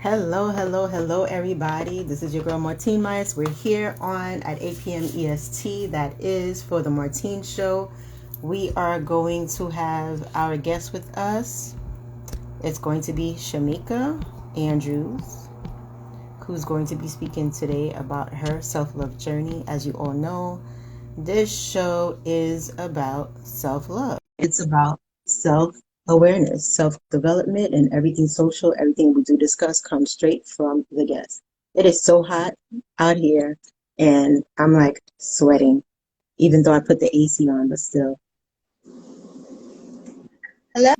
Hello, hello, hello, everybody. This is your girl Martine Myers. We're here on at 8 p.m. EST. That is for the Martine Show. We are going to have our guest with us. It's going to be Shameka Andrews, who's going to be speaking today about her self-love journey. As you all know, this show is about self-love. It's about self-awareness, self-development, and everything social, everything we do discuss comes straight from the guest. It is so hot out here, and I'm like sweating, even though I put the AC on, but still. Hello.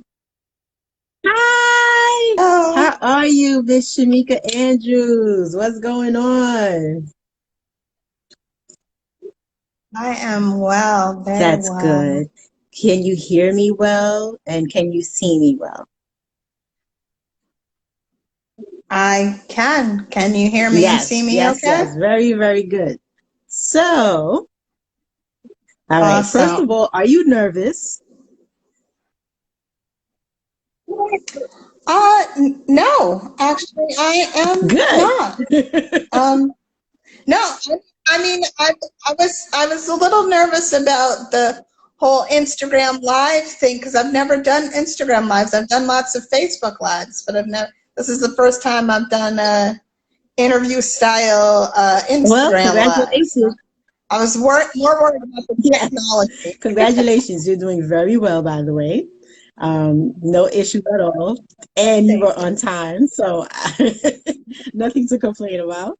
Hi. Oh, How are you, Miss Shameka Andrews? What's going on? I am well, very That's well. good. Can you hear me well? And can you see me well? I can. Can you hear me and see Yes, me yes, okay? yes. Very, very good. So, all right. First Awesome. of all, are you nervous? No, actually, I am Good. not. Um, no, I mean, I was a little nervous about the whole Instagram Live thing because I've never done Instagram Lives. I've done lots of Facebook Lives, but I've never. This is the first time I've done a interview style Well, Instagram Live. So congratulations. I was more worried about the Yes. technology. Congratulations. You're doing very well, by the way. No issues at all. And you were Thank on you. time, so nothing to complain about.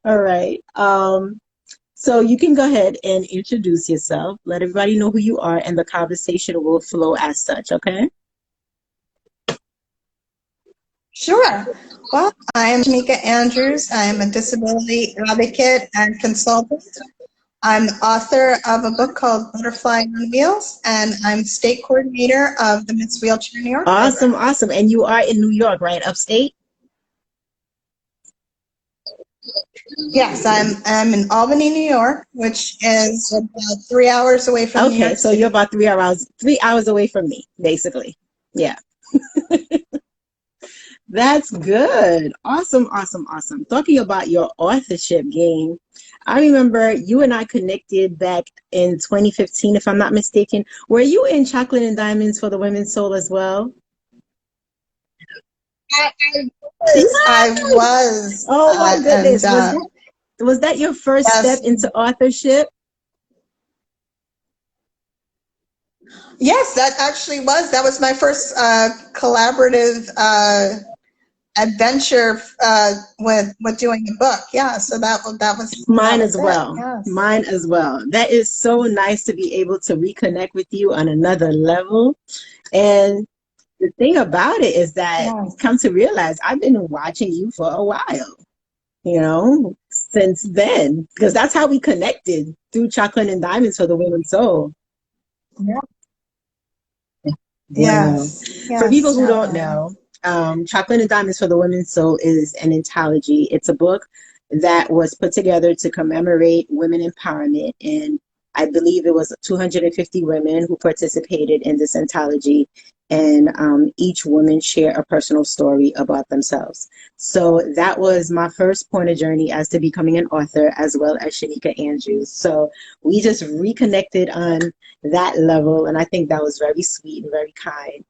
All right. So you can go ahead and introduce yourself. Let everybody know who you are, and the conversation will flow as such, okay? Sure. Well, I am Shameka Andrews. I am a disability advocate and consultant. I'm the author of a book called Butterfly on Wheels, and I'm state coordinator of the Miss Wheelchair New York Awesome, program. awesome. And you are in New York, right? Upstate? Yes, I'm in Albany, New York, which is about 3 hours away from New Okay, York so you're City. about 3 hours away from me, basically. Yeah. That's good. Awesome, awesome, awesome. Talking about your authorship game, I remember you and I connected back in 2015, if I'm not mistaken. Were you in Chocolate and Diamonds for the Women's Soul as well? I, I Yes. was, Oh my and goodness. Was that your first step yes, into authorship? yes, that actually was. That was my first collaborative adventure with doing a book. Yeah, so that Mine was as it. well. Yes. Mine as well. That is so nice to be able to reconnect with you on another level. And the thing about it is that you Yes. come to realize I've been watching you for a while, since then, because that's how we connected through Chocolate and Diamonds for the Women's Soul. Yeah. Wow. Yes. For Yes, people who don't definitely. know, Chocolate and Diamonds for the Women's Soul is an anthology. It's a book that was put together to commemorate women empowerment. And I believe it was 250 women who participated in this anthology. And each woman shared a personal story about themselves. So that was my first point of journey as to becoming an author, as well as Shameka Andrews. So we just reconnected on that level. And I think that was very sweet and very kind,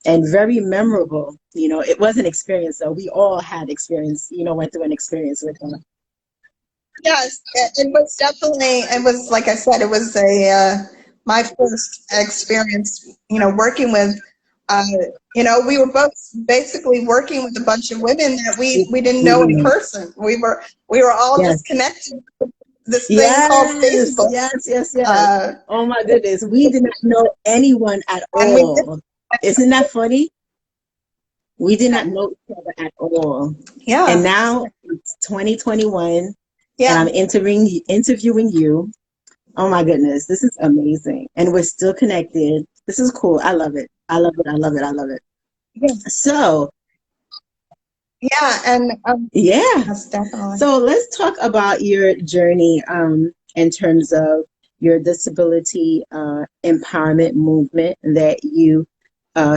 and very memorable. It was an experience, though. We all had experience, went through an experience with them. Yes, it was definitely. It was like I said. It was a my first experience. Working with. Uh, we were both basically working with a bunch of women that we didn't know in Mhm. person. We were all Yes, just connected with this thing called yes, Facebook. yes, yes, yes. Uh, Oh my goodness. We did not know anyone at and we did. all. Isn't that funny? We did not know each other at all. And Yeah, now it's 2021 and yeah, I'm interviewing you. Oh my goodness, this is amazing. And we're still connected. This is cool. I love it. I love it. I love it. I love it. yeah, So, yeah, and yeah. yes, definitely. So let's talk about your journey in terms of your disability empowerment movement that you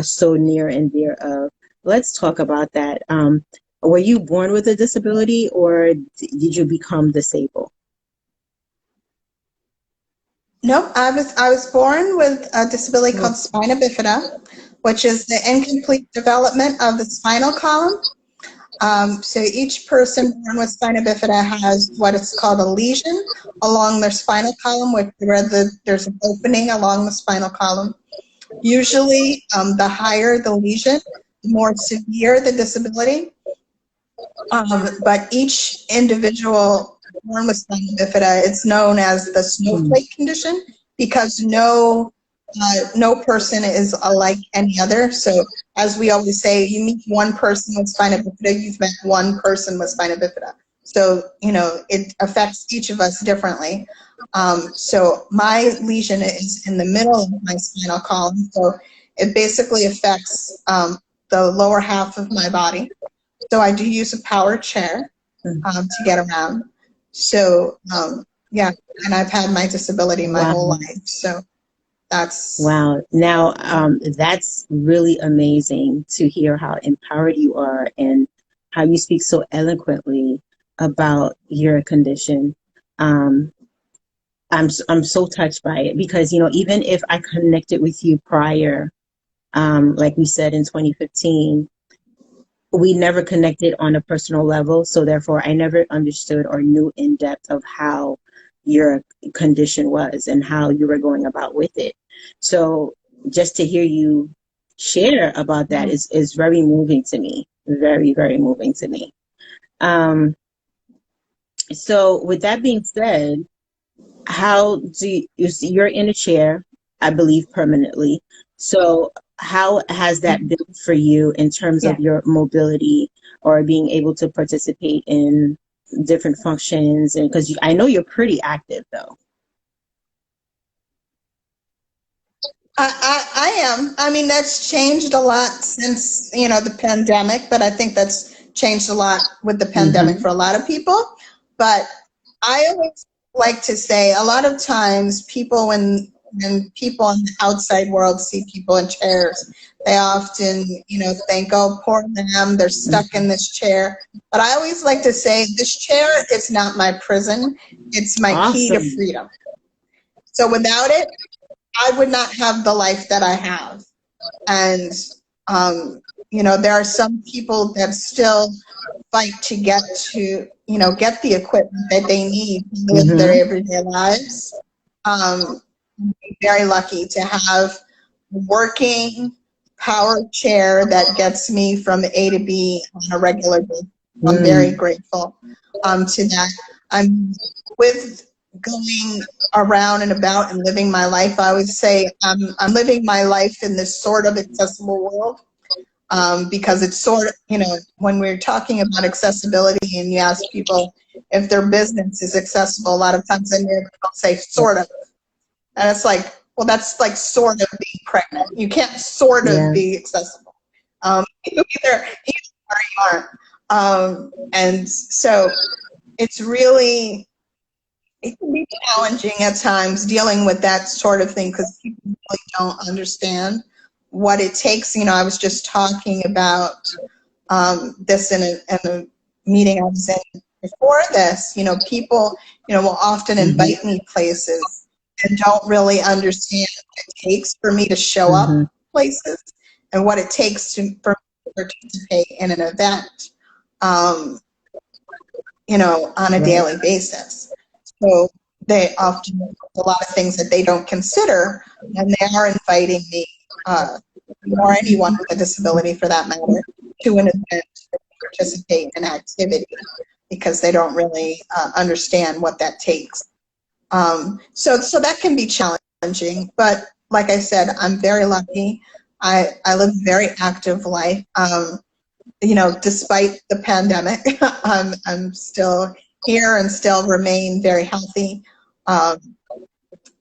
so near and dear of. Let's talk about that. Were you born with a disability, or did you become disabled? Nope, I was born with a disability called spina bifida, which is the incomplete development of the spinal column. So each person born with spina bifida has what is called a lesion along their spinal column, where there's an opening along the spinal column. Usually, the higher the lesion, the more severe the disability. But each individual born with spina bifida, it's known as the snowflake condition, because no person is alike any other. So as we always say, you meet one person with spina bifida, you've met one person with spina bifida. So, it affects each of us differently. So my lesion is in the middle of my spinal column. So it basically affects the lower half of my body. So I do use a power chair to get around. So, yeah, and I've had my disability my whole life. So that's... Wow. Now, that's really amazing to hear how empowered you are and how you speak so eloquently about your condition. I'm so touched by it because, even if I connected with you prior, like we said in 2015, we never connected on a personal level. So therefore, I never understood or knew in depth of how your condition was and how you were going about with it. So just to hear you share about that is very moving to me. Very, very moving to me. So with that being said, how do you're in a chair, I believe, permanently. So how has that been for you in terms of your mobility or being able to participate in different functions? And because I know you're pretty active, though. I am. I mean, that's changed a lot since, the pandemic, but I think that's changed a lot with the pandemic for a lot of people. But I always like to say a lot of times people, when people in the outside world see people in chairs, they often, think, oh, poor them, they're stuck in this chair. But I always like to say this chair is not my prison. It's my key to freedom. So without it, I would not have the life that I have. And, there are some people that still fight to get the equipment that they need to live their everyday lives. I'm very lucky to have a working power chair that gets me from A to B on a regular basis. I'm very grateful to that. I'm with going around and about and living my life. I always say I'm living my life in this sort of accessible world, because it's sort of, when we're talking about accessibility and you ask people if their business is accessible, a lot of times they'll say sort of. And it's like, well, that's like sort of being pregnant. You can't sort of be accessible. Either or you aren't. And so it's really... it can be challenging at times dealing with that sort of thing because people really don't understand what it takes. I was just talking about this in a meeting I was in before this. People, will often invite me places and don't really understand what it takes for me to show up places and what it takes for me to participate in an event, on a daily basis. So they often do a lot of things that they don't consider, and they are inviting me, or anyone with a disability for that matter, to an event to participate in activity because they don't really understand what that takes. So that can be challenging, but like I said, I'm very lucky. I live a very active life. Despite the pandemic, I'm still here and still remain very healthy.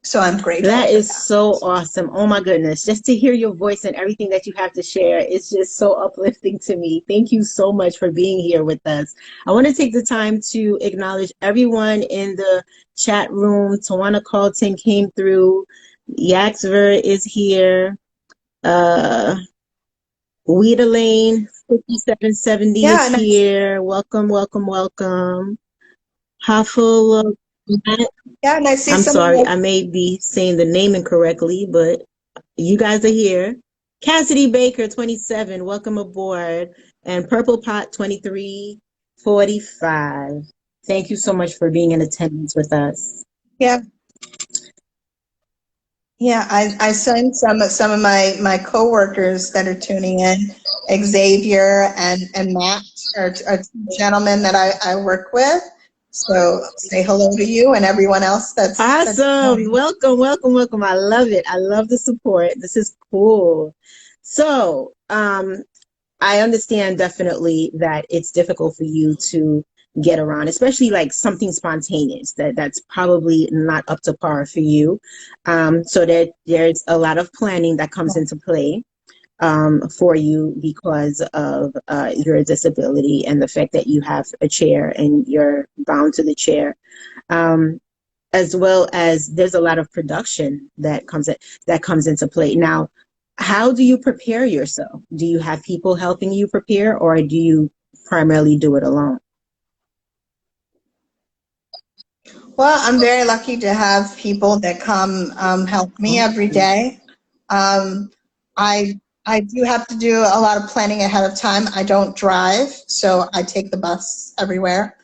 So I'm grateful. That is so awesome. Oh my goodness. Just to hear your voice and everything that you have to share is just so uplifting to me. Thank you so much for being here with us. I want to take the time to acknowledge everyone in the chat room. Tawana Carlton came through. Yaxver is here. Weeda Lane, 5770 Yeah, is and here. Welcome, welcome, welcome. Huffle. I see I'm some of sorry, my, I may be saying the name incorrectly, but you guys are here. Cassidy Baker, 27, welcome aboard. And Purple Pot, 2345. Thank you so much for being in attendance with us. yeah, I sent some of my coworkers that are tuning in. Xavier and Matt are two gentlemen that I work with. So say hello to you and everyone else that's Awesome. joining. Welcome, welcome, welcome. I love it. I love the support. This is cool. So, I understand definitely that it's difficult for you to get around, especially like something spontaneous that's probably not up to par for you. So that there's a lot of planning that comes into play for you because of your disability and the fact that you have a chair and you're bound to the chair. Um, as well as there's a lot of production that comes into play. Now, how do you prepare yourself? Do you have people helping you prepare, or do you primarily do it alone? Well, I'm very lucky to have people that come help me every day. Um, I do have to do a lot of planning ahead of time. I don't drive, so I take the bus everywhere,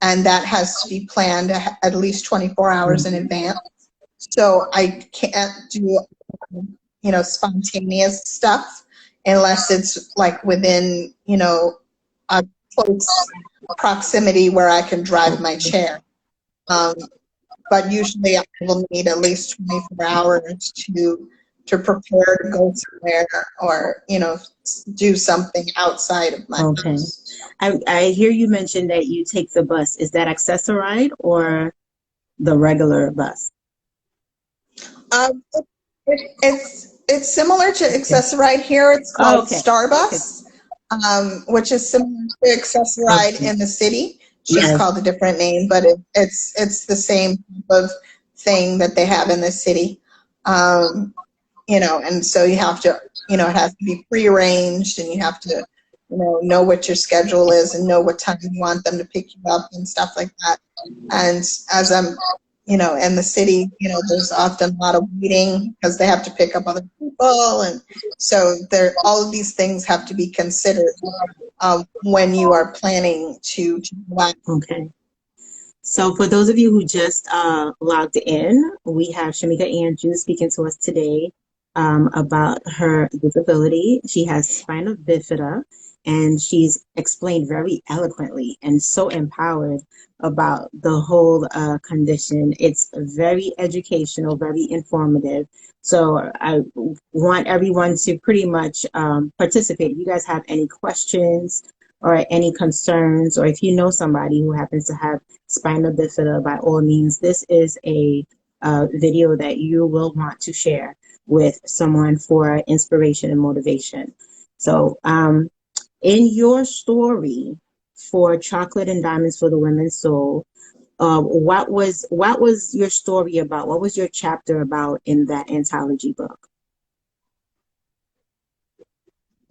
and that has to be planned at least 24 hours in advance. So I can't do, spontaneous stuff unless it's like within, a close proximity where I can drive my chair. Um, but usually I will need at least 24 hours to prepare to go somewhere or, do something outside of my Okay. house. I hear you mention that you take the bus. Is that Accessoride or the regular bus? Um, it's similar to Accessoride here. It's Oh, called okay. Starbus, which is similar to Accessoride Okay. in the city. It's just Yes. called a different name, but it's the same type of thing that they have in the city. And so you have to, it has to be prearranged, and you have to, know what your schedule is and know what time you want them to pick you up and stuff like that. And as I'm, in the city, there's often a lot of waiting because they have to pick up other people. And so all of these things have to be considered when you are planning to go out. Okay. So for those of you who just logged in, we have Shameka Andrews speaking to us today about her disability. She has spina bifida, and she's explained very eloquently and so empowered about the whole condition. It's very educational, very informative. So I want everyone to pretty much participate. If you guys have any questions or any concerns, or if you know somebody who happens to have spina bifida, by all means, this is a video that you will want to share with someone for inspiration and motivation. So, in your story for Chocolate and Diamonds for the Women's Soul, what was your story about? What was your chapter about in that anthology book?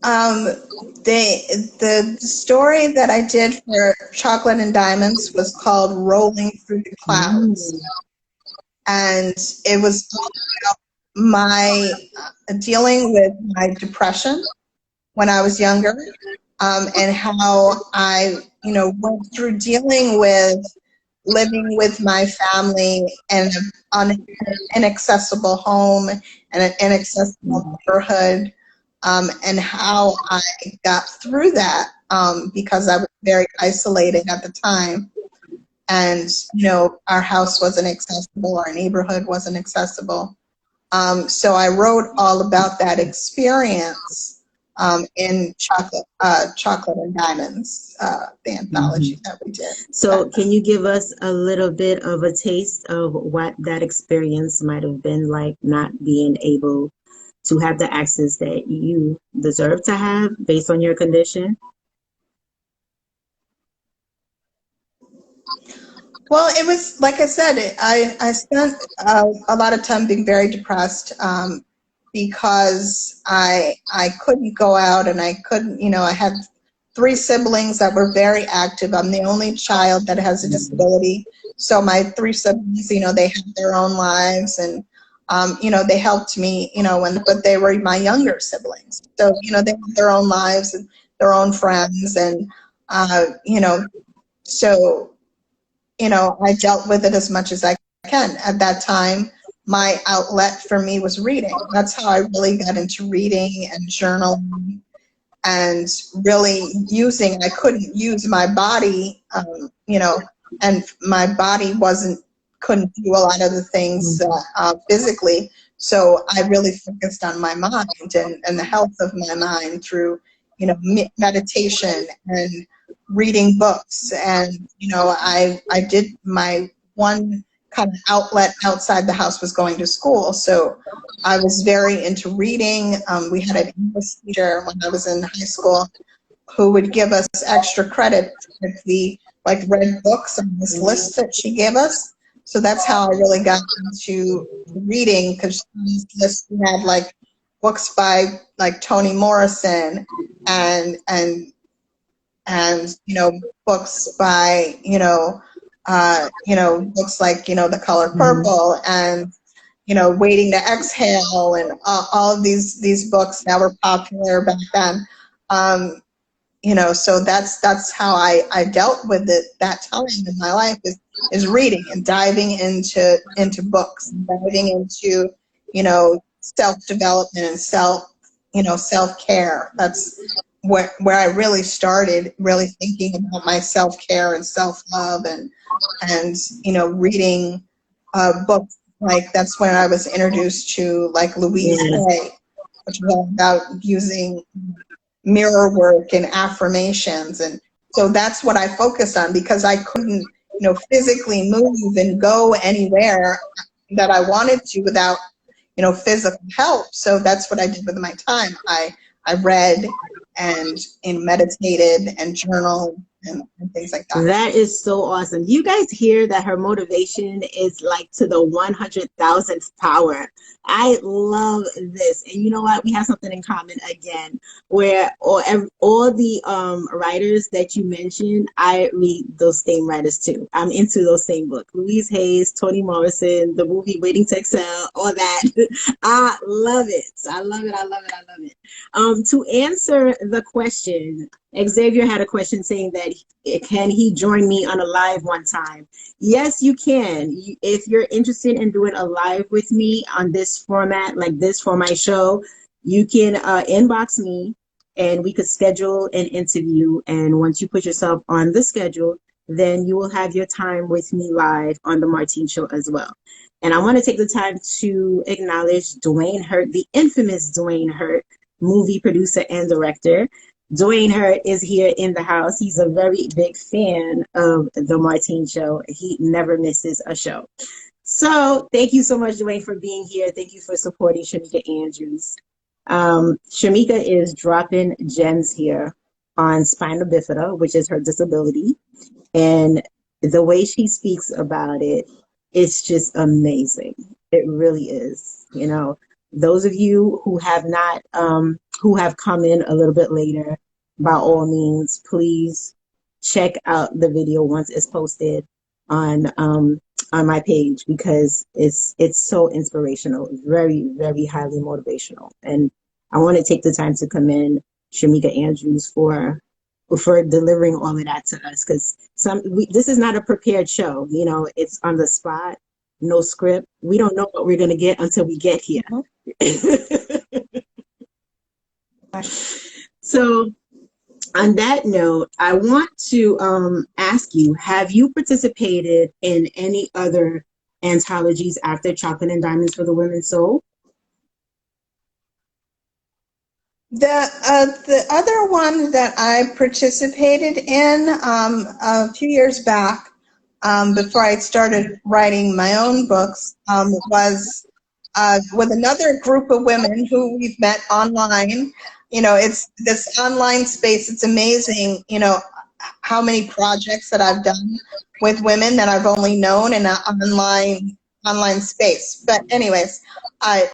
The story that I did for Chocolate and Diamonds was called Rolling Through the Clouds. Mm. And it was all about my dealing with my depression when I was younger, and how I, went through dealing with living with my family in an inaccessible home and an inaccessible neighborhood, and how I got through that because I was very isolated at the time. And, our house wasn't accessible, our neighborhood wasn't accessible. So I wrote all about that experience in Chocolate and Diamonds, the anthology that we did. So, can you give us a little bit of a taste of what that experience might have been like, not being able to have the access that you deserve to have based on your condition? Well, it was, like I said, I spent a lot of time being very depressed because I couldn't go out, and I couldn't, I had three siblings that were very active. I'm the only child that has a disability. So my three siblings, you know, they have their own lives, and, you know, they helped me, you know, but they were my younger siblings. So, you know, they have their own lives and their own friends. And, you know, so, you know, I dealt with it as much as I can. At that time, my outlet for me was reading. That's how I really got into reading and journaling, and really using, I couldn't use my body, you know, and my body couldn't do a lot of the things physically. So I really focused on my mind and the health of my mind through, you know, meditation and reading books. And, you know, I did my one kind of outlet outside the house was going to school. So I was very into reading. We had an English teacher when I was in high school who would give us extra credit if we like read books on this list that she gave us. So that's how I really got into reading, because on this list we had like books by like Toni Morrison and you know, books by, you know, books like, you know, The Color Purple and, you know, Waiting to Exhale, and all of these books that were popular back then. You know, so that's how I dealt with it that time in my life, is reading and diving into books, and diving into, you know, self-development and self-care. That's where I really started really thinking about my self-care and self-love, and you know, reading books. Like, that's when I was introduced to like Louise Hay, which was all about using mirror work and affirmations. And so that's what I focused on, because I couldn't, you know, physically move and go anywhere that I wanted to without, you know, physical help. So that's what I did with my time. I read and meditated and journaled and things like that. That is so awesome. You guys hear that her motivation is like to the 100,000th power. I love this. And you know what? We have something in common again, where all the writers that you mentioned, I read those same writers too. I'm into those same books. Louise Hayes, Toni Morrison, the movie Waiting to Exhale, all that. I love it. I love it. I love it. I love it. To answer the question, Xavier had a question saying that can he join me on a live one time? Yes, you can. If you're interested in doing a live with me on this format, like this for my show, you can inbox me and we could schedule an interview. And once you put yourself on the schedule, then you will have your time with me live on the Martine Show as well. And I want to take the time to acknowledge Dwayne Hurt, the infamous Dwayne Hurt, movie producer and director. Dwayne Hurt is here in the house. He's a very big fan of the Martine Show. He never misses a show. So thank you so much, Dwayne, for being here. Thank you for supporting Shameka Andrews. Shameka is dropping gems here on Spina Bifida, which is her disability. And the way she speaks about it, it's just amazing. It really is. You know, those of you who have not, who have come in a little bit later, by all means, please check out the video once it's posted on my page, because it's so inspirational, very, very highly motivational. And I want to take the time to commend Shameka Andrews for delivering all of that to us, because this is not a prepared show. You know, it's on the spot, no script. We don't know what we're going to get until we get here. So on that note, I want to ask you, have you participated in any other anthologies after Chocolate and Diamonds for the Women's Soul? The other one that I participated in a few years back, before I started writing my own books, was with another group of women who we've met online. You know, it's this online space. It's amazing, you know, how many projects that I've done with women that I've only known in an online space. But anyways, I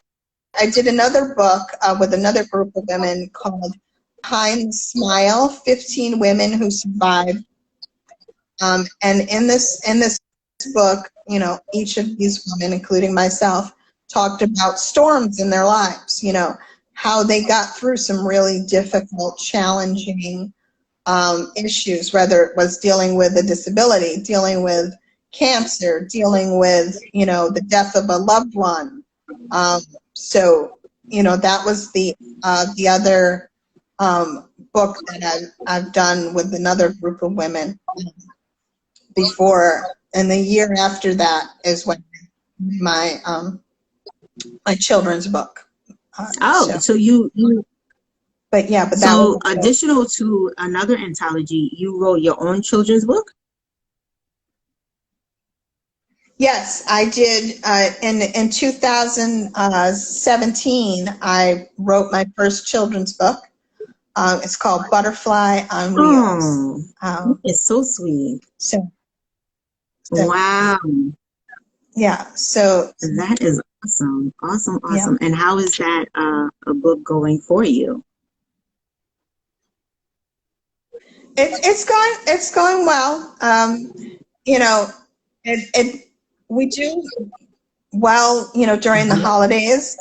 did another book with another group of women called Behind the Smile, 15 Women Who Survived. And in this book, you know, each of these women, including myself, talked about storms in their lives, you know, how they got through some really difficult, challenging issues, whether it was dealing with a disability, dealing with cancer, dealing with, you know, the death of a loved one. So, you know, that was the other book that I've done with another group of women before, and the year after that is when my my children's book. So you But yeah, but that so was additional to another anthology, you wrote your own children's book? yes, I did. In 2017, I wrote my first children's book. It's called Butterfly on Wheels. Oh, it's so sweet. So Wow. yeah, so That is awesome. Awesome, yeah, awesome. And how is that a book going for you? it's going well. You know, we do well, you know, during the holidays,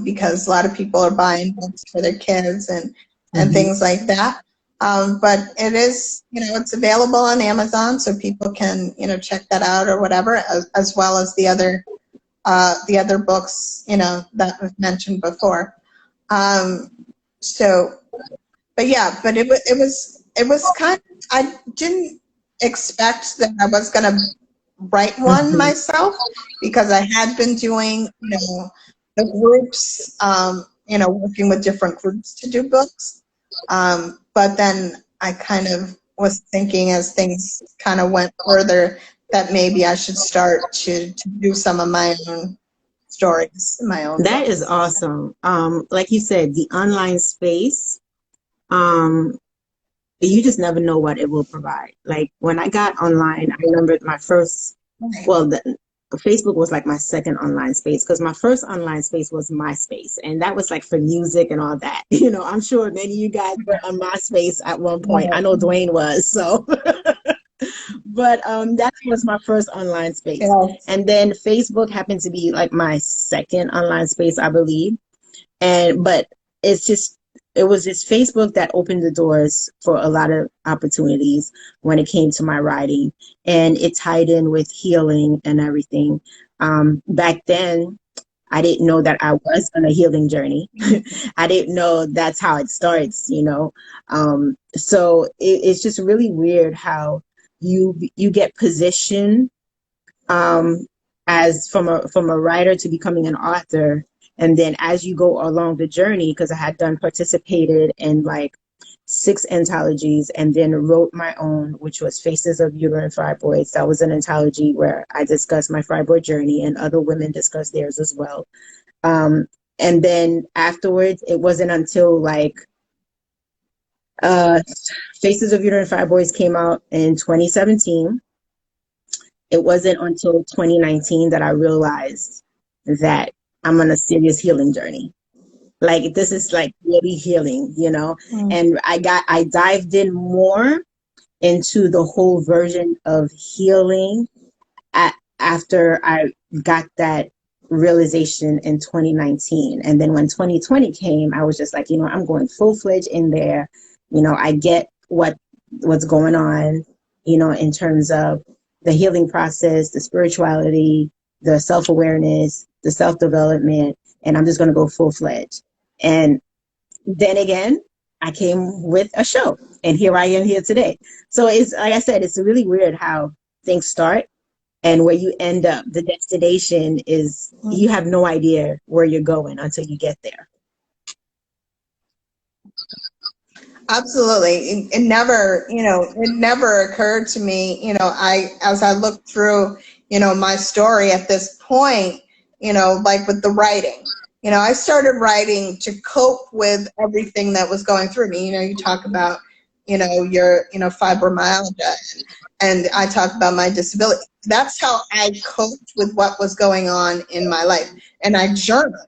because a lot of people are buying books for their kids and things like that. But it is, you know, it's available on Amazon, so people can, you know, check that out or whatever, as well as the other books, you know, that was mentioned before. So, but yeah, but it was kind of, I didn't expect that I was going to write one myself, because I had been doing, you know, the groups, you know, working with different groups to do books. But then I kind of was thinking, as things kind of went further, that maybe I should start to do some of my own stories, my own That books. is awesome. Like you said, the online space, um, you just never know what it will provide. Like when I got online, I remember my first, well, Facebook was like my second online space, because my first online space was MySpace, and that was like for music and all that. You know, I'm sure many of you guys were on MySpace at one point. I know Dwayne was, so. But that was my first online space. Yes. And then Facebook happened to be like my second online space, I believe. But it's just, it was just Facebook that opened the doors for a lot of opportunities when it came to my writing, and it tied in with healing and everything. Back then, I didn't know that I was on a healing journey. I didn't know that's how it starts, you know. So it's just really weird how you get positioned as from a writer to becoming an author, and then as you go along the journey, because I had participated in like 6 anthologies, and then wrote my own, which was Faces of Uterine Fibroids. That was an anthology where I discussed my fibroid journey, and other women discussed theirs as well. And then afterwards, it wasn't until like Faces of Uterine Fibroids came out in 2017. It wasn't until 2019 that I realized that I'm on a serious healing journey. Like this is like really healing, you know? And I dived in more into the whole version of healing after I got that realization in 2019. And then when 2020 came, I was just like, you know, I'm going full-fledged in there. You know, I get what's going on, you know, in terms of the healing process, the spirituality, the self-awareness, the self-development, and I'm just going to go full-fledged. And then again, I came with a show, and here I am here today. So it's, like I said, it's really weird how things start and where you end up. The destination is, you have no idea where you're going until you get there. Absolutely. It never, you know, it never occurred to me, you know, as I looked through, you know, my story at this point, you know, like with the writing, you know, I started writing to cope with everything that was going through me. You know, you talk about, you know, your, you know, fibromyalgia, and I talk about my disability. That's how I coped with what was going on in my life. And I journaled.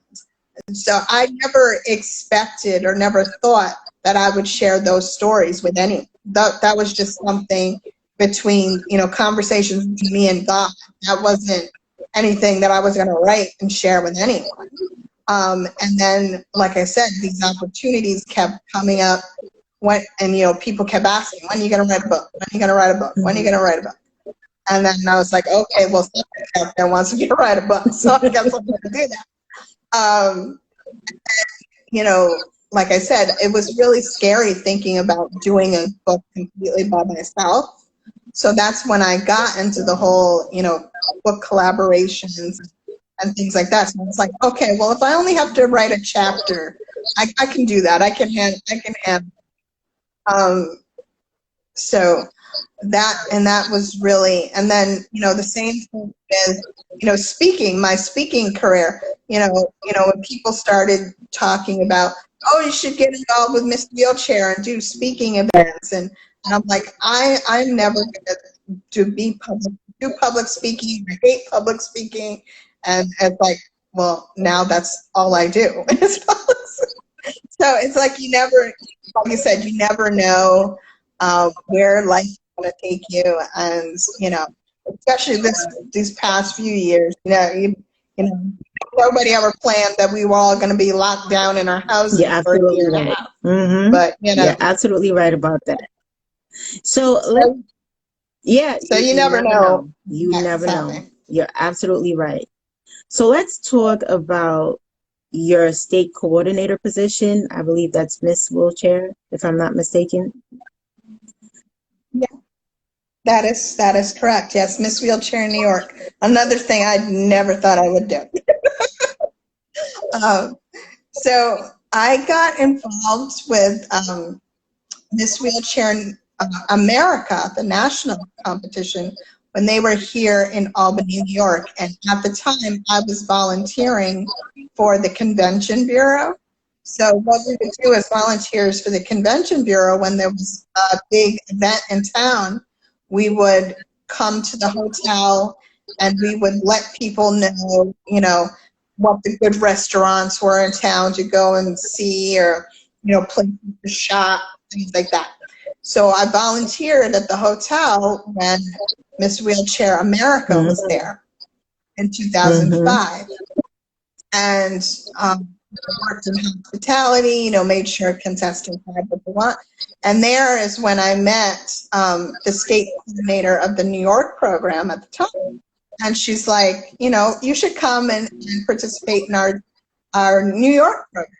So I never expected or never thought that I would share those stories with anyone. That was just something between, conversations between me and God. That wasn't anything that I was going to write and share with anyone. And then, like I said, these opportunities kept coming up. People kept asking, when are you going to write a book? When are you going to write a book? When are you going to write a book? And then I was like, okay, well, somebody out there wants me to write a book, so I guess I'm going to do that. Like I said, it was really scary thinking about doing a book completely by myself. So that's when I got into the whole, book collaborations and things like that. So it's like, okay, well, if I only have to write a chapter, I can do that. I can handle. So that was really, and then, the same thing with, speaking, my speaking career, when people started talking about, oh, you should get involved with Miss Wheelchair and do speaking events. And I'm like, I'm never going to do public speaking. I hate public speaking. And it's like, well, now that's all I do. So it's like like you said, you never know where life is going to take you. And, especially these past few years, nobody ever planned that we were all going to be locked down in our houses for a year and a half. Mm-hmm. But, You're absolutely right about that. So you never know. You never know. You're absolutely right. So let's talk about your state coordinator position. I believe that's Miss Wheelchair, if I'm not mistaken. Yeah, that is correct. Yes, Miss Wheelchair in New York. Another thing I never thought I would do. So I got involved with Miss Wheelchair America, the national competition, when they were here in Albany, New York. And at the time, I was volunteering for the Convention Bureau. So what we would do as volunteers for the Convention Bureau, when there was a big event in town, we would come to the hotel and we would let people know, what the good restaurants were in town to go and see, or, places to shop, things like that. So I volunteered at the hotel when Miss Wheelchair America was there in 2005. And worked in hospitality, made sure contestants had what they want. And there is when I met the state coordinator of the New York program at the time. And she's like, you should come and participate in our New York program.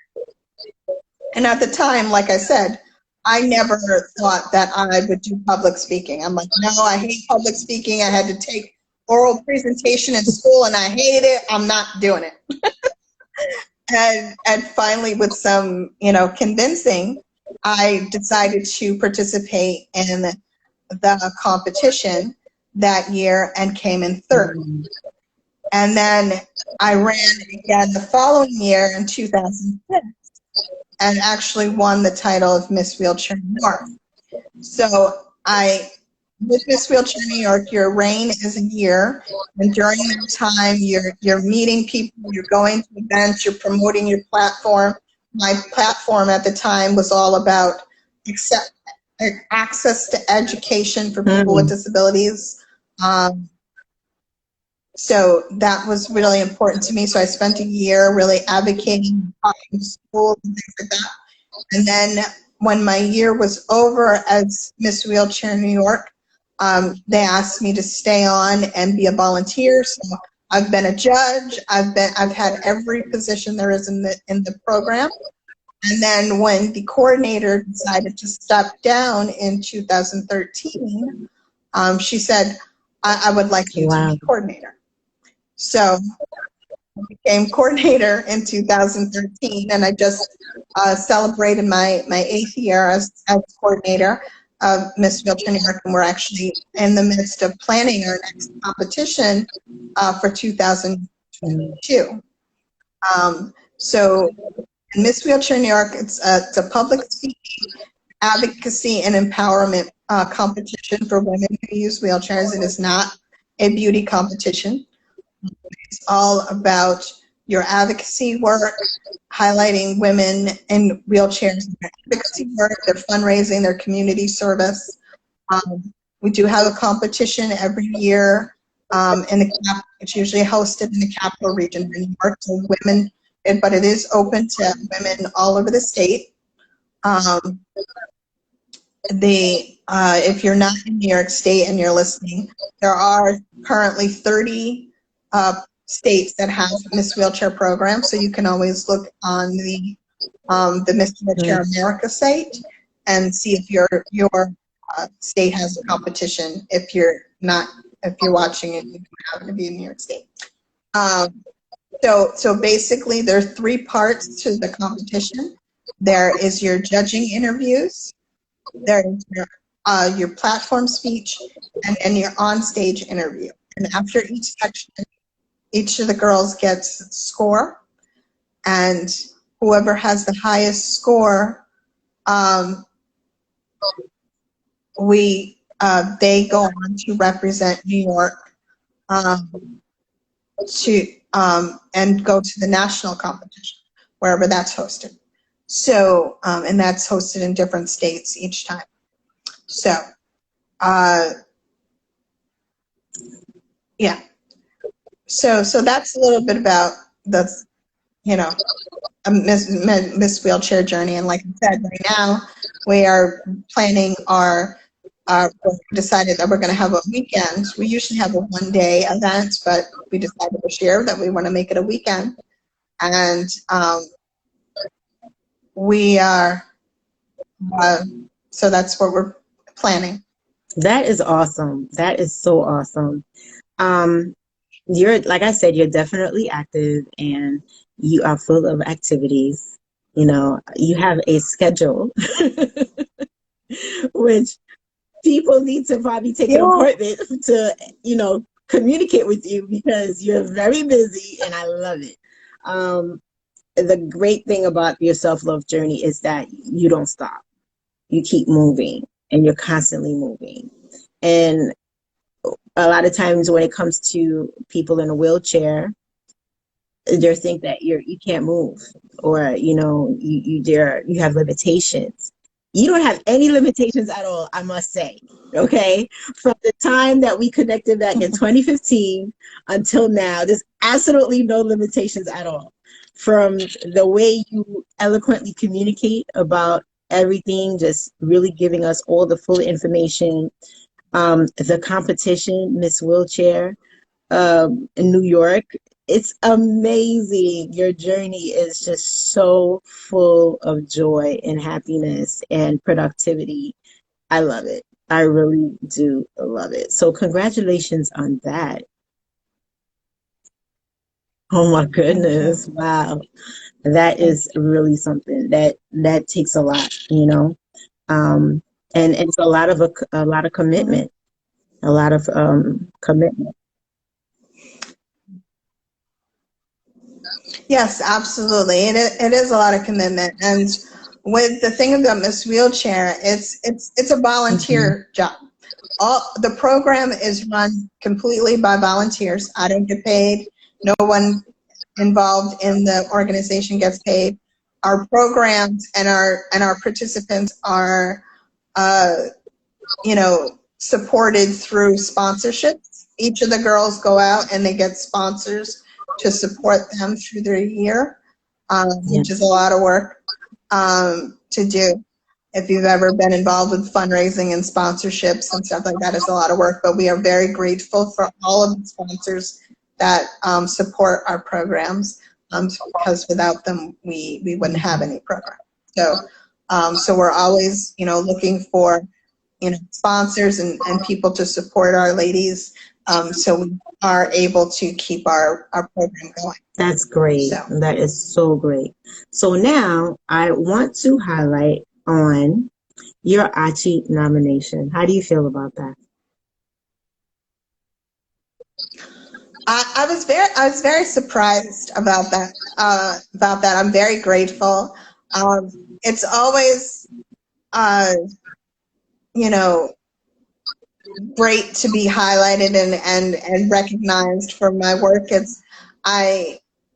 And at the time, like I said, I never thought that I would do public speaking. I'm like, no, I hate public speaking. I had to take oral presentation in school and I hated it. I'm not doing it. And finally, with some, convincing, I decided to participate in the competition that year and came in third. And then I ran again the following year in 2006 and actually won the title of Miss Wheelchair New York. So with Miss Wheelchair New York, your reign is a year, and during that time, you're meeting people, you're going to events, you're promoting your platform. My platform at the time was all about access to education for people with disabilities. So that was really important to me. So I spent a year really advocating, talking to schools and things like that. And then when my year was over as Miss Wheelchair New York, they asked me to stay on and be a volunteer. So I've been a judge. I've had every position there is in the program. And then when the coordinator decided to step down in 2013, she said, I would like you to be coordinator. So I became coordinator in 2013, and I just celebrated my 8th year as coordinator of Miss Wheelchair New York, and we're actually in the midst of planning our next competition for 2022. So in Miss Wheelchair New York, it's a public speaking, advocacy, and empowerment competition for women who use wheelchairs. It is not a beauty competition. It's all about your advocacy work, highlighting women in wheelchairs, their advocacy work, their fundraising, their community service. We do have a competition every year it's usually hosted in the capital region in New York, so women, but it is open to women all over the state. If you're not in New York State and you're listening, there are currently 30 states that have Miss Wheelchair programs, so you can always look on the Miss Wheelchair America site and see if your state has a competition. If you're watching and you happen to be in New York State. So basically, there are 3 parts to the competition. There is your judging interviews, there is your platform speech, and your on-stage interview. And after each section, each of the girls gets a score, and whoever has the highest score, they go on to represent New York and go to the national competition, wherever that's hosted. So, and that's hosted in different states each time. So, yeah. So that's a little bit about the, Miss Wheelchair journey. And like I said, right now we are planning decided that we're going to have a weekend. We usually have a one-day event, but we decided this year that we want to make it a weekend. And we are, so that's what we're planning. That is awesome. That is so awesome. You're, like I said, you're definitely active and you are full of activities. You have a schedule, which people need to probably take an appointment to, communicate with you, because you're very busy and I love it. The great thing about your self-love journey is that you don't stop. You keep moving and you're constantly moving. And a lot of times when it comes to people in a wheelchair, they think that you can't move, or you have limitations. You don't have any limitations at all, I must say. Okay, from the time that we connected back in 2015 until now, there's absolutely no limitations at all. From the way you eloquently communicate about everything, just really giving us all the full information. The competition, Miss Wheelchair in New York, it's amazing. Your journey is just so full of joy and happiness and productivity. I love it. I really do love it. So congratulations on that. Oh my goodness. Wow. That is really something that takes a lot, and it's a lot of commitment, commitment. Yes, absolutely. It is a lot of commitment. And with the thing about Miss Wheelchair, it's a volunteer job. The program is run completely by volunteers. I don't get paid. No one involved in the organization gets paid. Our programs and our participants are, supported through sponsorships. Each of the girls go out and they get sponsors to support them through their year, which is a lot of work to do. If you've ever been involved with fundraising and sponsorships and stuff like that, it's a lot of work, but we are very grateful for all of the sponsors that support our programs, because without them, we wouldn't have any program. So we're always, looking for, sponsors and people to support our ladies, so we are able to keep our program going. That's great. So. That is so great. So now I want to highlight on your Achi nomination. How do you feel about that? I was very surprised about that. I'm very grateful. It's always, great to be highlighted and recognized for my work.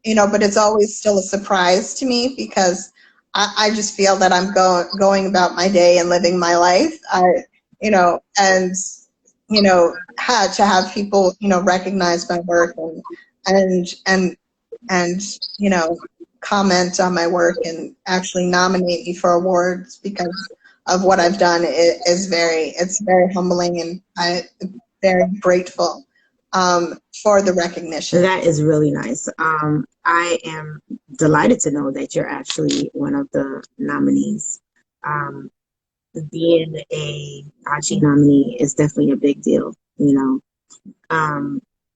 but it's always still a surprise to me because I just feel that I'm going about my day and living my life. And had to have people, recognize my work and and and comment on my work and actually nominate me for awards because of what I've done it's very humbling, and I'm very grateful for the recognition. That is really nice. I am delighted to know that you're actually one of the nominees. Being a Achi nominee is definitely a big deal,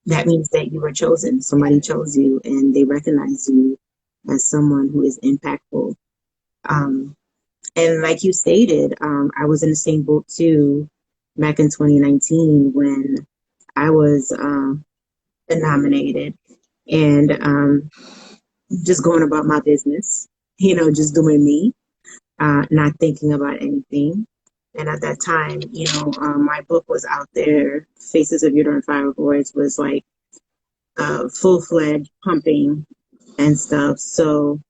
that means that you were chosen. Somebody chose you and they recognize you as someone who is impactful. And like you stated, I was in the same boat too back in 2019 when I was nominated, and just going about my business, just doing me, not thinking about anything. And at that time, my book was out there. Faces of Uterine Fibroids was like full-fledged pumping and stuff. So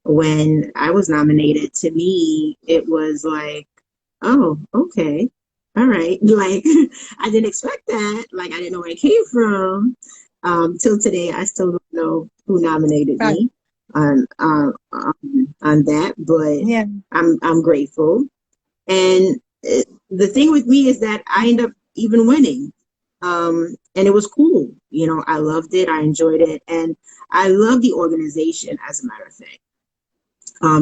when I was nominated, to me, it was like, oh, okay. All right. Like, I didn't expect that. Like, I didn't know where it came from. Till today, I still don't know who nominated me on that, but Yeah. I'm grateful. And the thing with me is that I end up even winning. And it was cool. I loved it. I enjoyed it. And I love the organization, as a matter of fact.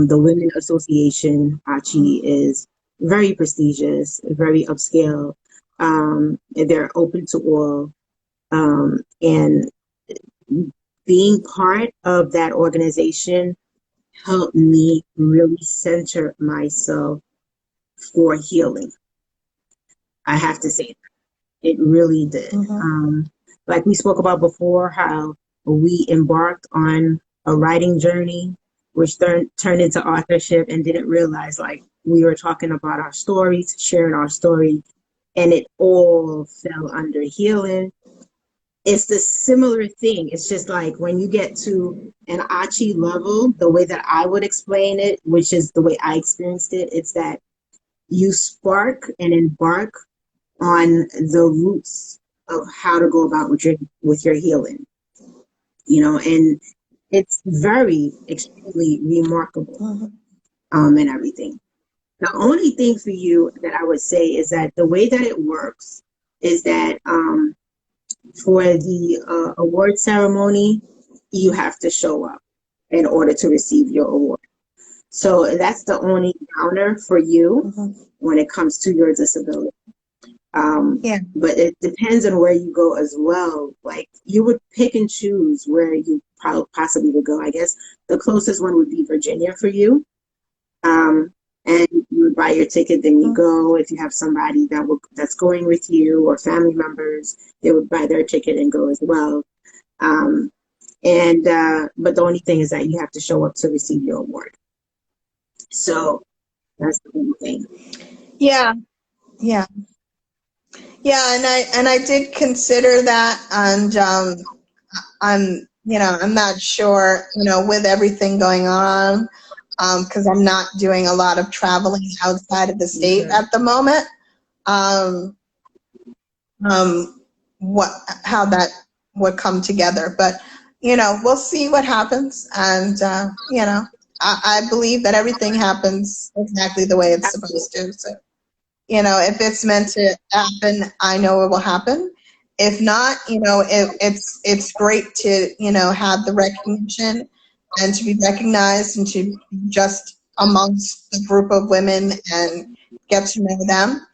The Women Association, ACHI, is very prestigious, very upscale. They're open to all. And being part of that organization helped me really center myself for healing. I have to say that. It really did. Mm-hmm. Like we spoke about before, how we embarked on a writing journey, which turned into authorship, and didn't realize like we were talking about our stories, sharing our story, and it all fell under healing. It's the similar thing. It's just like when you get to an Achi level, the way that I would explain it, which is the way I experienced it, it's that you spark and embark on the roots of how to go about with your healing, and it's very extremely remarkable, and everything. The only thing for you that I would say is that the way that it works is that for the award ceremony, you have to show up in order to receive your award. So that's the only downer for you when it comes to your disability. But it depends on where you go as well. Like you would pick and choose where you possibly would go. I guess the closest one would be Virginia for you. And you would buy your ticket, then you go. If you have somebody that's going with you or family members, they would buy their ticket and go as well. But the only thing is that you have to show up to receive your award. So that's the only thing. Yeah. And I did consider that, and I'm not sure, with everything going on, because I'm not doing a lot of traveling outside of the state at the moment. How that would come together, but we'll see what happens, and I believe that everything happens exactly the way it's supposed to. So if it's meant to happen, I know it will happen. If not, it's great to have the recognition and to be recognized and to be just amongst the group of women and get to know them.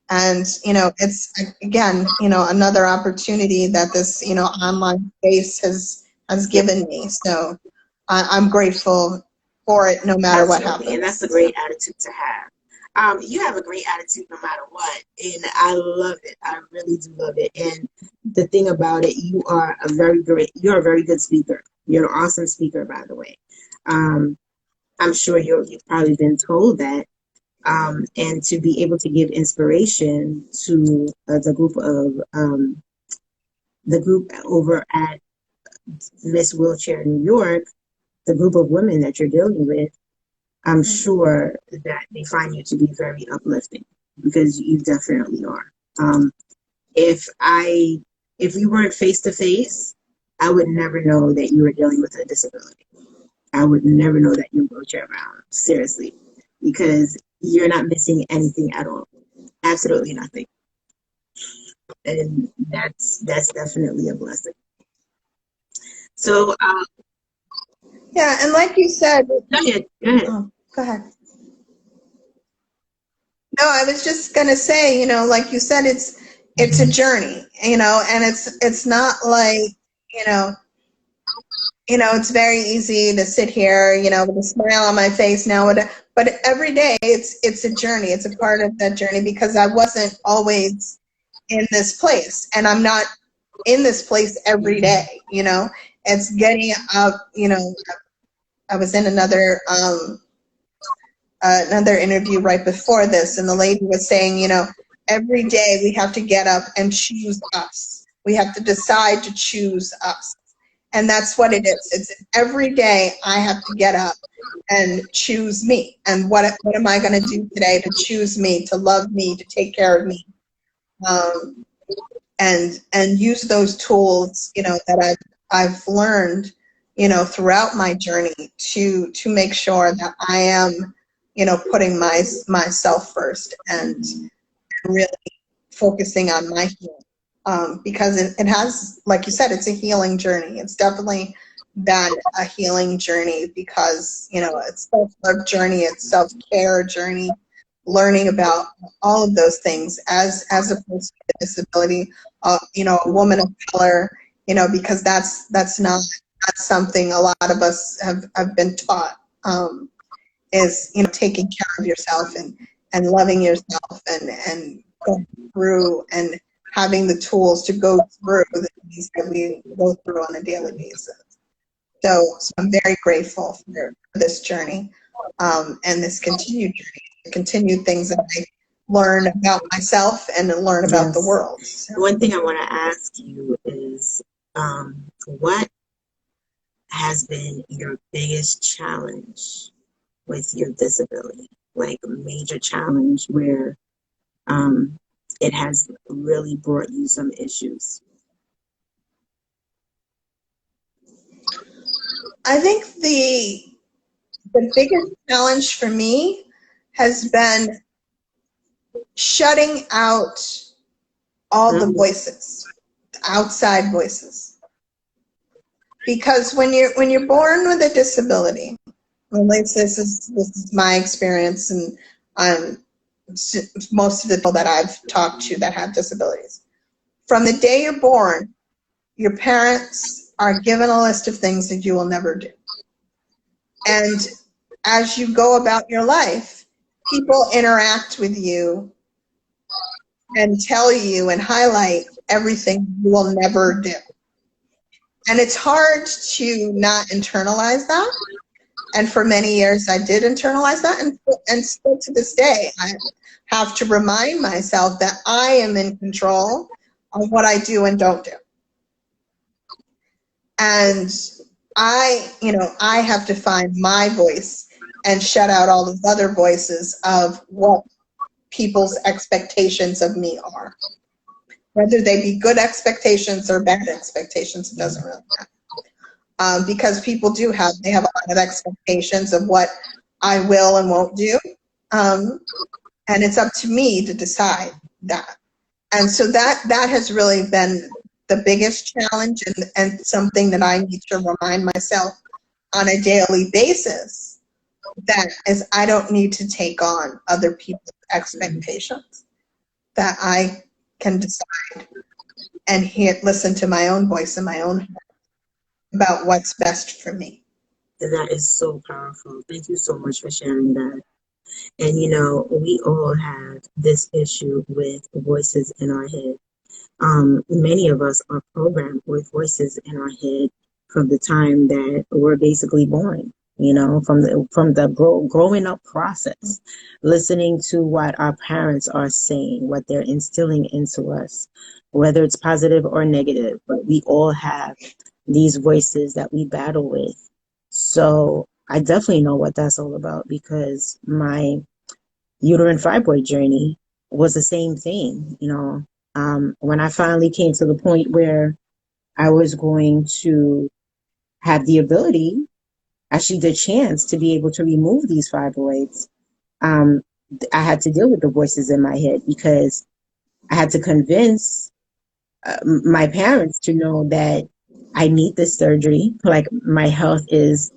And it's again another opportunity that this online space has given me. So I'm grateful for it no matter what happens. And that's a great attitude to have. You have a great attitude no matter what, and I love it. I really do love it. And the thing about it, you're a very good speaker. You're an awesome speaker, by the way. I'm sure you've probably been told that. And to be able to give inspiration to the group over at Miss Wheelchair New York, the group of women that you're dealing with, I'm sure that they find you to be very uplifting, because you definitely are. If we weren't face to face, I would never know that you were dealing with a disability. I would never know that you're wheelchair bound, seriously, because you're not missing anything at all. Absolutely nothing. And that's definitely a blessing. So, yeah, and like you said, go ahead. Oh, go ahead. No, I was just gonna say, like you said, it's a journey, and it's not like, you know, it's very easy to sit here, with a smile on my face now, but every day it's a journey. It's a part of that journey, because I wasn't always in this place, and I'm not in this place every day. It's getting up. I was in another interview right before this, and the lady was saying, every day we have to get up and choose us. We have to decide to choose us. And that's what it is. It's every day I have to get up and choose me. And what am I going to do today to choose me, to love me, to take care of me, and use those tools, that I've learned, throughout my journey to make sure that I am, putting myself first and really focusing on my healing. Because it has, like you said, it's a healing journey. It's definitely been a healing journey, because, it's self-love journey, it's self-care journey, learning about all of those things as a person with a disability, a woman of color, because that's not something a lot of us have been taught, is, taking care of yourself and loving yourself and going through and having the tools to go through the things that we go through on a daily basis. So I'm very grateful for this journey, and this continued journey, the continued things that I learn about myself and learn about the world. So. One thing I want to ask you is, what has been your biggest challenge with your disability? Like a major challenge where it has really brought you some issues? I think the biggest challenge for me has been shutting out all the voices, outside voices. Because when you're born with a disability, at least this is my experience, and most of the people that I've talked to that have disabilities, from the day you're born, your parents are given a list of things that you will never do. And as you go about your life, people interact with you and tell you and highlight everything you will never do. And it's hard to not internalize that. And for many years, I did internalize that. And still to this day, I have to remind myself that I am in control of what I do and don't do. And I have to find my voice and shut out all the other voices of what people's expectations of me are. Whether they be good expectations or bad expectations, it doesn't really matter. Because people they have a lot of expectations of what I will and won't do. And it's up to me to decide that. And so that has really been the biggest challenge, and something that I need to remind myself on a daily basis, that is, I don't need to take on other people's expectations, that I can decide and listen to my own voice in my own head about what's best for me. That is so powerful. Thank you so much for sharing that. And we all have this issue with voices in our head. Many of us are programmed with voices in our head from the time that we're basically born. From the growing up process, listening to what our parents are saying, what they're instilling into us, whether it's positive or negative. But we all have these voices that we battle with. So I definitely know what that's all about, because my uterine fibroid journey was the same thing. When I finally came to the point where I was going to have the ability, actually the chance, to be able to remove these fibroids, um, I had to deal with the voices in my head, because I had to convince my parents to know that I need this surgery. Like, my health is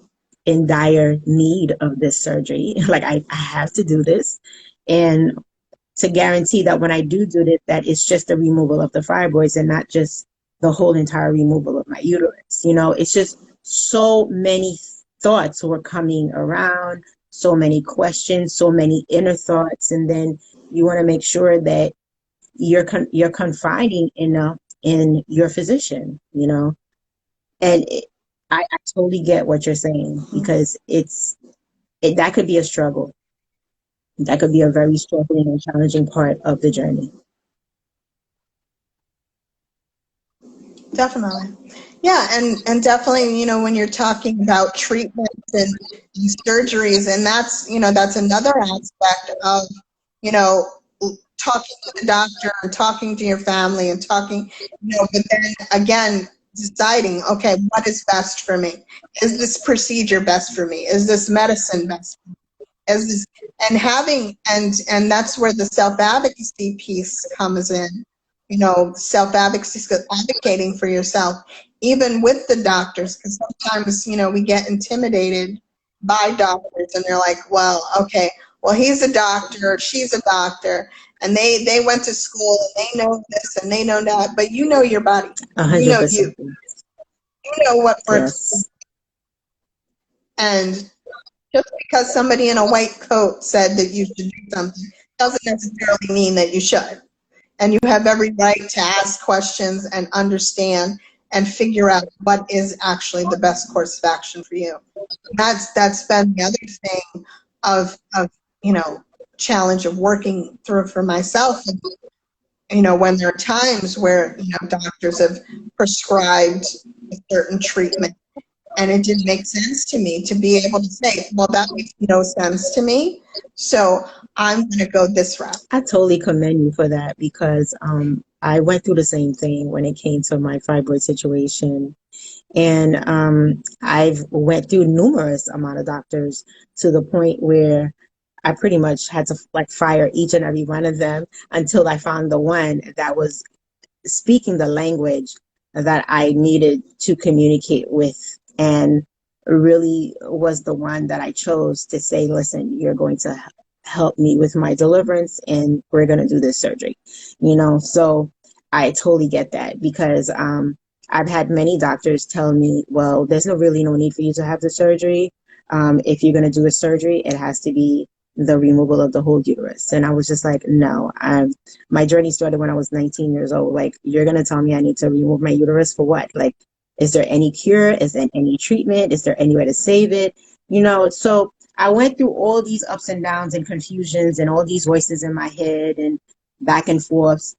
in dire need of this surgery. Like, I have to do this. And to guarantee that when I do this, that it's just the removal of the fibroids and not just the whole entire removal of my uterus. It's just so many thoughts were coming around, so many questions, so many inner thoughts. And then you want to make sure that you're confiding in your physician, and I totally get what you're saying, because that could be a struggle. That could be a very struggling and challenging part of the journey. Definitely. Yeah, and definitely, when you're talking about treatments and surgeries, and that's another aspect of, talking to the doctor and talking to your family and talking, but then again, deciding, okay, what is best for me? Is this procedure best for me? Is this medicine best for me? Is this, and that's where the self-advocacy piece comes in. Self-advocacy, advocating for yourself, even with the doctors, because sometimes, we get intimidated by doctors, and they're like, well, okay, well, he's a doctor, she's a doctor, and they went to school, and they know this, and they know that, but you know your body. 100%. You know what works. Yes. And just because somebody in a white coat said that you should do something doesn't necessarily mean that you should. And you have every right to ask questions and understand and figure out what is actually the best course of action for you. That's been the other thing of challenge of working through for myself. When there are times where doctors have prescribed a certain treatment and it didn't make sense to me, to be able to say, well, that makes no sense to me, so I'm going to go this route. I totally commend you for that, because I went through the same thing when it came to my fibroid situation. And I've went through numerous amount of doctors, to the point where I pretty much had to fire each and every one of them until I found the one that was speaking the language that I needed to communicate with, and really was the one that I chose to say, listen, you're going to help me with my deliverance, and we're going to do this surgery. So I totally get that, because I've had many doctors tell me, well, there's really no need for you to have the surgery. If you're going to do a surgery, it has to be the removal of the whole uterus. And I was just like, no, my journey started when I was 19 years old. Like, you're going to tell me I need to remove my uterus for what? Like, is there any cure? Is there any treatment? Is there any way to save it? So I went through all these ups and downs and confusions and all these voices in my head and back and forths,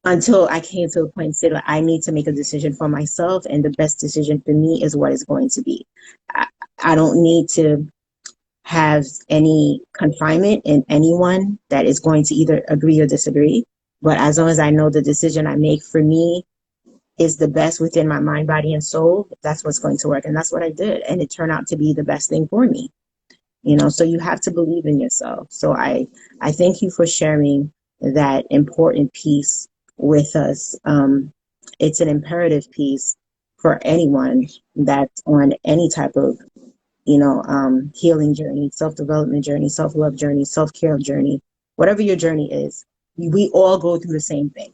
until I came to a point and said, I need to make a decision for myself, and the best decision for me is what it's going to be. I don't need to have any confinement in anyone that is going to either agree or disagree. But as long as I know the decision I make for me is the best within my mind, body, and soul, that's what's going to work. And that's what I did. And it turned out to be the best thing for me. So you have to believe in yourself. So I thank you for sharing that important piece with us. It's an imperative piece for anyone that's on any type of healing journey, self-development journey, self-love journey, self-care journey, whatever your journey is. We all go through the same thing.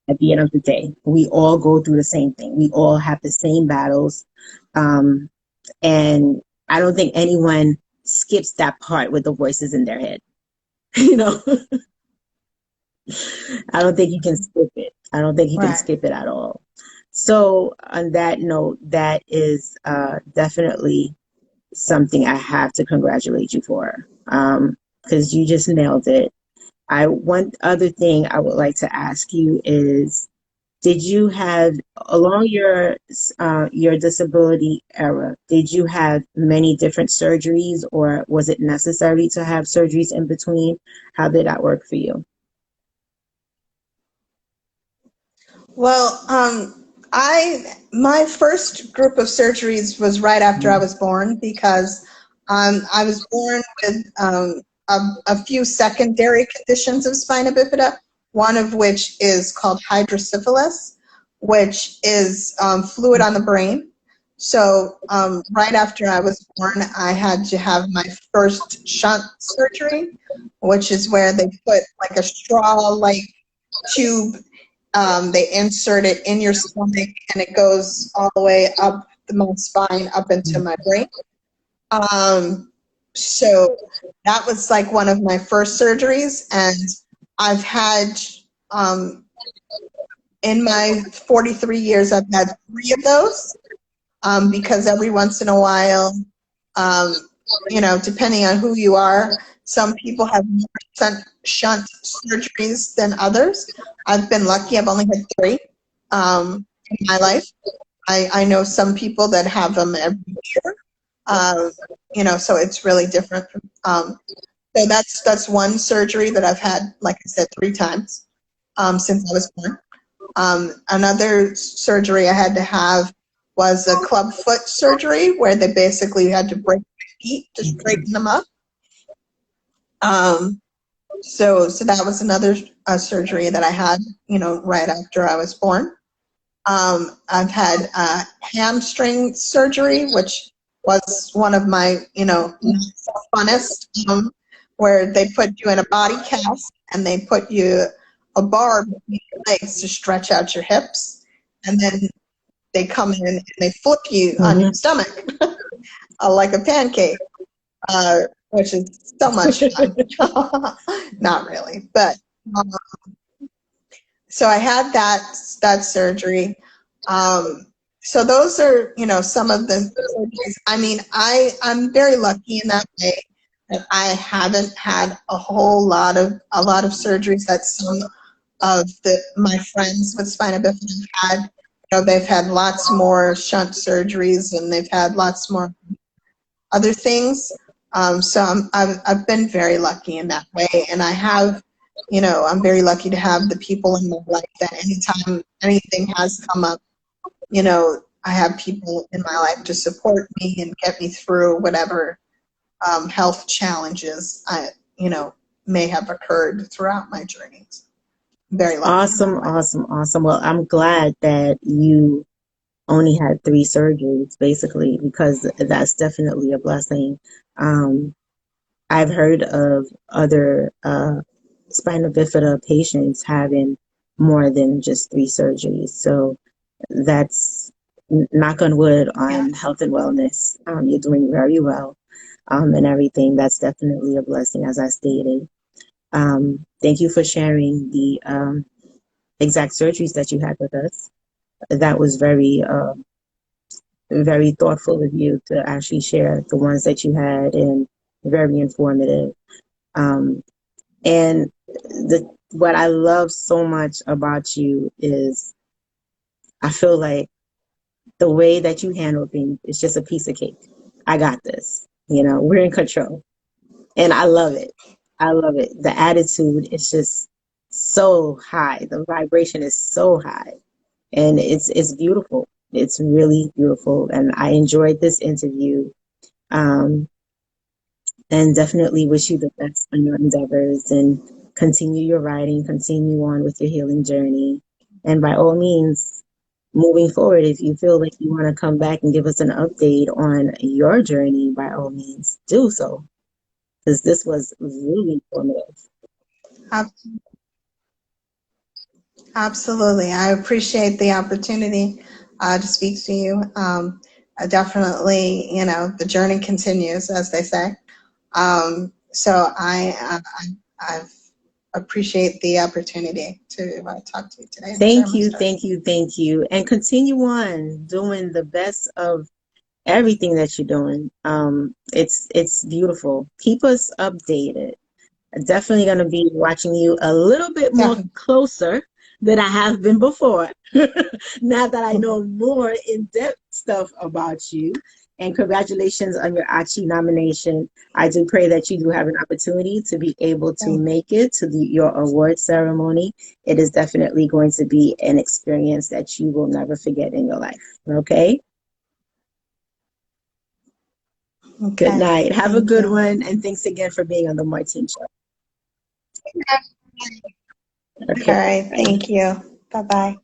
At the end of the day, we all go through the same thing. We all have the same battles. And I don't think anyone skips that part with the voices in their head. I don't think you can skip it. I don't think you can skip it at all. So on that note, that is definitely something I have to congratulate you for, because you just nailed it. One other thing I would like to ask you is, did you have along your disability era, did you have many different surgeries, or was it necessary to have surgeries in between? How did that work for you? Well, my first group of surgeries was right after I was born because I was born with a few secondary conditions of spina bifida, one of which is called hydrocephalus, which is fluid on the brain. So right after I was born, I had to have my first shunt surgery, which is where they put like a straw-like tube. They insert it in your stomach, and it goes all the way up my spine, up into my brain. So that was like one of my first surgeries, and I've had, in my 43 years, I've had 3 of those, because every once in a while, depending on who you are, some people have more shunt surgeries than others. I've been lucky. I've only had 3 in my life. I know some people that have them every year. So it's really different. So that's one surgery that I've had, like I said, 3 times since I was born. Another surgery I had to have was a club foot surgery, where they basically had to break my feet to straighten them up. So that was another surgery that I had, right after I was born. I've had hamstring surgery, which was one of my, not so funnest, where they put you in a body cast and they put you a bar between your legs to stretch out your hips, and then they come in and they flip you on your stomach like a pancake, which is so much fun. Not really, but so I had that surgery. So those are, some of the surgeries. I mean, I'm very lucky in that way that I haven't had a lot of surgeries that some of my friends with spina bifida have had. They've had lots more shunt surgeries, and they've had lots more other things. So I've been very lucky in that way, and I have, I'm very lucky to have the people in my life that anytime anything has come up, I have people in my life to support me and get me through whatever health challenges may have occurred throughout my journeys. Very lucky. Awesome. Well, I'm glad that you only had 3 surgeries, basically, because that's definitely a blessing. I've heard of other spina bifida patients having more than just 3 surgeries. So that's, knock on wood, on health and wellness. You're doing very well, and everything. That's definitely a blessing, as I stated. Thank you for sharing the exact surgeries that you had with us. That was very, very thoughtful of you to actually share the ones that you had, and very informative. And what I love so much about you is, I feel like the way that you handle things is just a piece of cake. I got this. We're in control. And I love it. I love it. The attitude is just so high. The vibration is so high. And it's beautiful. It's really beautiful. And I enjoyed this interview. And definitely wish you the best on your endeavors, and continue your writing, continue on with your healing journey. And by all means, moving forward, if you feel like you want to come back and give us an update on your journey, by all means, do so, because this was really informative. Absolutely. I appreciate the opportunity to speak to you. Definitely, the journey continues, as they say. So I appreciate the opportunity to talk to you today. Thank you. And continue on doing the best of everything that you're doing. It's beautiful. Keep us updated. Definitely going to be watching you a little bit more closer than I have been before. Now that I know more in-depth stuff about you. And congratulations on your Achi nomination. I do pray that you do have an opportunity to be able to make it to your award ceremony. It is definitely going to be an experience that you will never forget in your life. Okay? Good night. Have a good one. And thanks again for being on the Martine Show. Okay. All right. Thank you. Bye-bye.